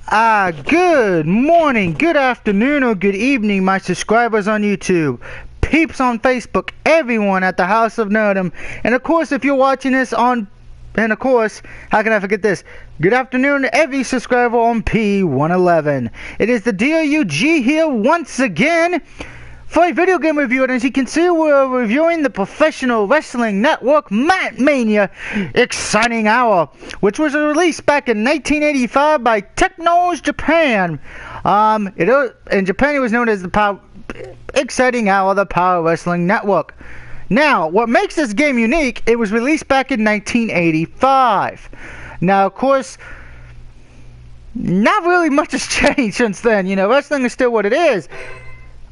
Good morning, good afternoon, or good evening, my subscribers on YouTube, peeps on Facebook, everyone at the House of Nerdum, and of course, if you're watching this on, and of course, how can I forget this? Good afternoon to every subscriber on P111. It is the DOUG here once again for a video game review, and as you can see, we're reviewing the Professional Wrestling Network Mania Exciting Hour, which was released back in 1985 by Technos Japan. In Japan, it was known as the Exciting Hour, the Power Wrestling Network. Now, what makes this game unique, it was released back in 1985. Now, of course, not really much has changed since then. You know, wrestling is still what it is.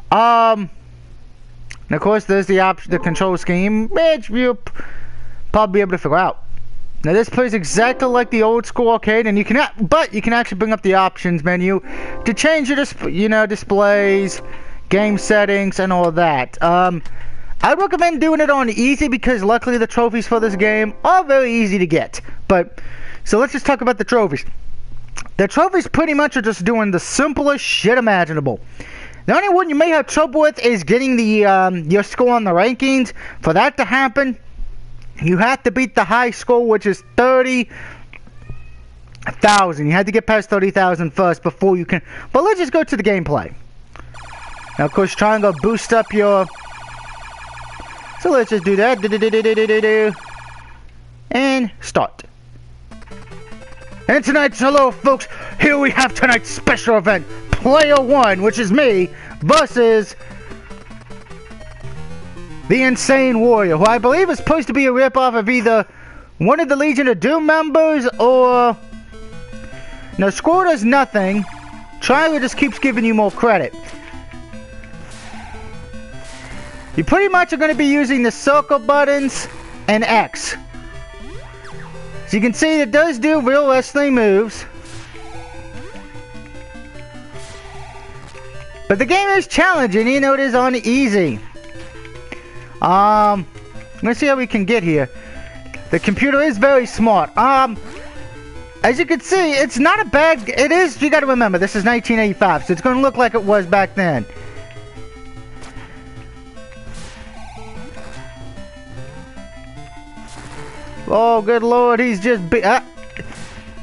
And of course, there's the control scheme, which you'll probably be able to figure out. Now, this plays exactly like the old school arcade, and you can actually bring up the options menu to change your displays, game settings, and all that. I recommend doing it on easy because luckily the trophies for this game are very easy to get. So let's just talk about the trophies. The trophies pretty much are just doing the simplest shit imaginable. The only one you may have trouble with is getting your score on the rankings. For that to happen, you have to beat the high score, which is 30,000. You had to get past 30,000 first before you can. But let's just go to the gameplay. Now, of course, try and go boost up your. So let's just do that. And start. And hello folks, here we have tonight's special event. Player 1, which is me, versus the Insane Warrior, who I believe is supposed to be a ripoff of either one of the Legion of Doom members or... Now, score does nothing. Triangle just keeps giving you more credit. You pretty much are going to be using the circle buttons and X. As you can see, it does do real wrestling moves. But the game is challenging, you know, it is on easy. Let's see how we can get here. The computer is very smart. As you can see, it's not a bad... It is, you gotta remember, this is 1985, so it's gonna look like it was back then. Oh, good lord, he's just...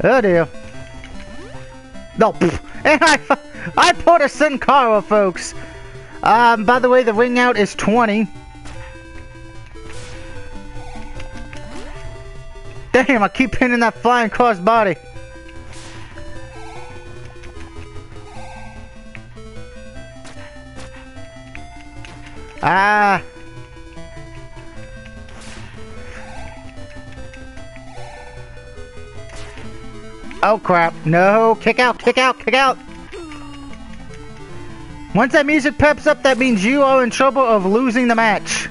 oh dear. No, and I put a Sin Cara, folks. By the way, the ring out is 20. Damn, I keep hitting that flying cross body. Oh crap, no, kick out, kick out, kick out. Once that music peps up, that means you are in trouble of losing the match.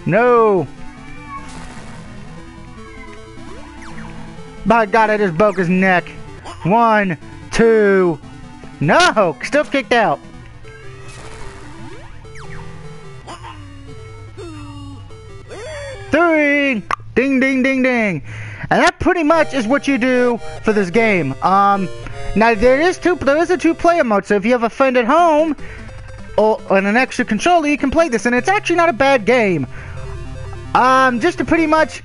No. By God, I just broke his neck. 1, 2. No, still kicked out. 3! Ding, ding, ding, ding. And that pretty much is what you do for this game. Now there is a two-player mode, so if you have a friend at home or an extra controller, you can play this, and it's actually not a bad game. Just to pretty much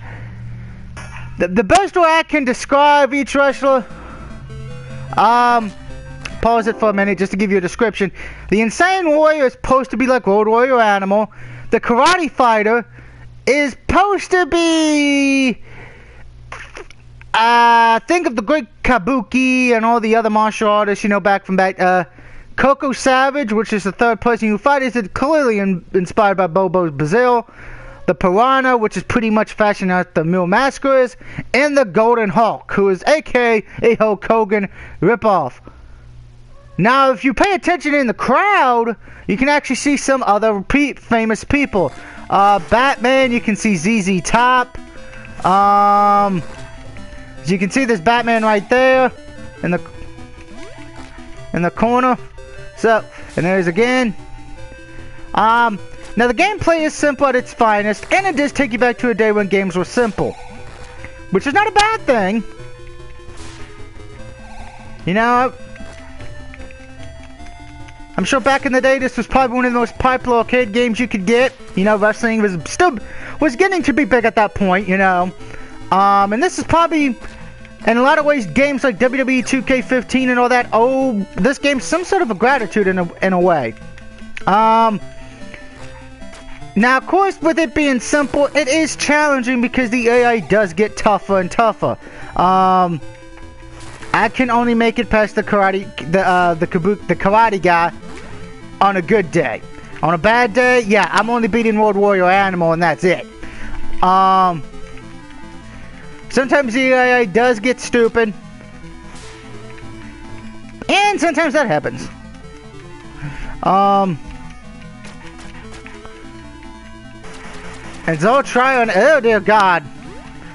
the best way I can describe each wrestler. Pause it for a minute just to give you a description. The Insane Warrior is supposed to be like Road Warrior Animal. The Karate Fighter is supposed to be... think of the great Kabuki and all the other martial artists, you know, back. Coco Savage, which is the third person you fight, is clearly inspired by Bobo's Brazil. The Piranha, which is pretty much fashioned after Mil Mascaras. And the Golden Hulk, who is a.k.a. a Hulk Hogan ripoff. Now, if you pay attention in the crowd, you can actually see some other famous people. Batman, you can see ZZ Top. As you can see, there's Batman right there in the corner. So, and there's again Now the gameplay is simple at its finest, and it does take you back to a day when games were simple, which is not a bad thing. You know, I'm sure back in the day this was probably one of the most popular arcade games you could get. You know, wrestling was getting to be big at that point, you know. And this is probably, in a lot of ways, games like WWE 2K15 and all that, oh, this game's some sort of a gratitude in a way. Now, of course, with it being simple, it is challenging because the AI does get tougher and tougher. I can only make it past the karate guy on a good day. On a bad day, yeah, I'm only beating Road Warrior Animal, and that's it. Sometimes the AI does get stupid, and sometimes that happens. And so try on. Oh dear God!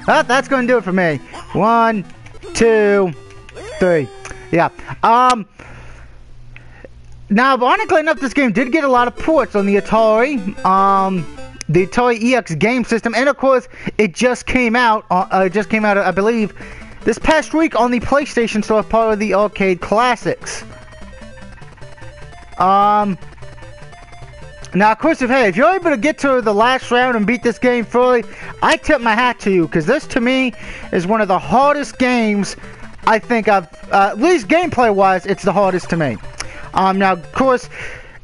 Oh, that's going to do it for me. 1, 2, 3. Yeah. Now, ironically enough, this game did get a lot of ports on the Atari, the Atari EX game system, and of course, it just came out. I believe, this past week on the PlayStation Store, part of the Arcade Classics. Now, of course, if you're able to get to the last round and beat this game fully, I tip my hat to you, because this, to me, is one of the hardest games I think I've, at least gameplay-wise, it's the hardest to me. Now, of course,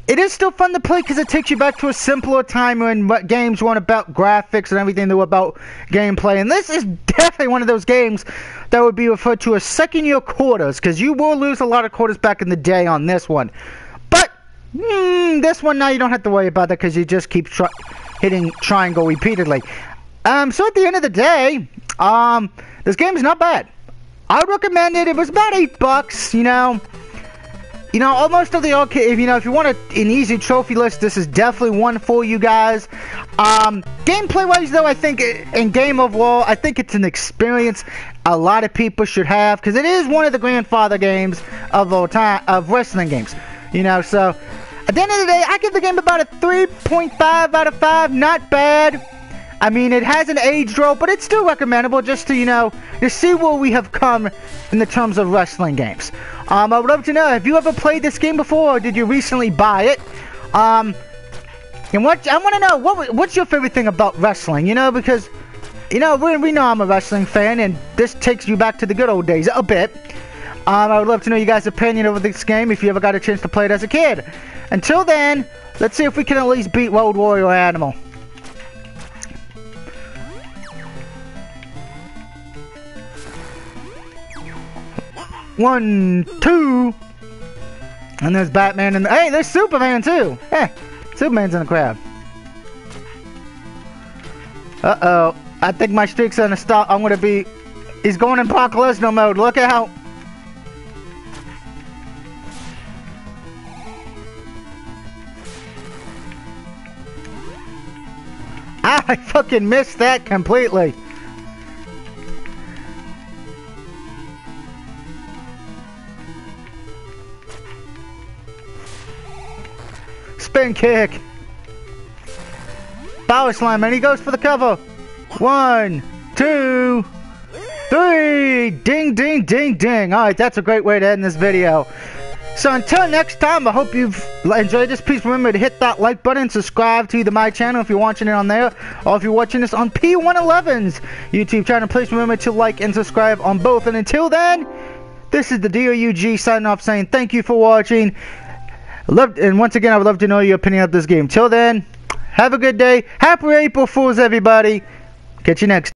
it is still fun to play because it takes you back to a simpler time when games weren't about graphics and everything, they were about gameplay. And this is definitely one of those games that would be referred to as second-year quarters, because you will lose a lot of quarters back in the day on this one. But this one, now you don't have to worry about that because you just keep hitting triangle repeatedly. So at the end of the day, this game is not bad. I would recommend it. It was about $8, you know. You know, almost of the arcade, if you want an easy trophy list, this is definitely one for you guys. Gameplay-wise, though, I think, in game overall, I think it's an experience a lot of people should have, because it is one of the grandfather games of all time, of wrestling games. You know, so, at the end of the day, I give the game about a 3.5 out of 5, not bad. I mean, it hasn't aged well, but it's still recommendable just to, you know, to see where we have come in the terms of wrestling games. I would love to know, have you ever played this game before, or did you recently buy it? And what I want to know, what's your favorite thing about wrestling? You know, because, you know, we know I'm a wrestling fan, and this takes you back to the good old days a bit. I would love to know you guys' opinion over this game if you ever got a chance to play it as a kid. Until then, let's see if we can at least beat Road Warrior Animal. One, two, and there's Batman, and hey, there's Superman too. Hey, Superman's in the crowd. Uh-oh, I think my streak's gonna stop. He's going in Brock Lesnar mode. Look out! I fucking missed that completely. Spin kick. Power slam, and he goes for the cover. 1, 2, 3. Ding, ding, ding, ding. Alright, that's a great way to end this video. So until next time, I hope you've enjoyed this. Please remember to hit that like button, subscribe to my channel if you're watching it on there, or if you're watching this on P111's YouTube channel. Please remember to like and subscribe on both. And until then, this is the DOUG signing off, saying thank you for watching. And once again, I would love to know your opinion of this game. Till then, have a good day. Happy April Fools, everybody. Catch you next time.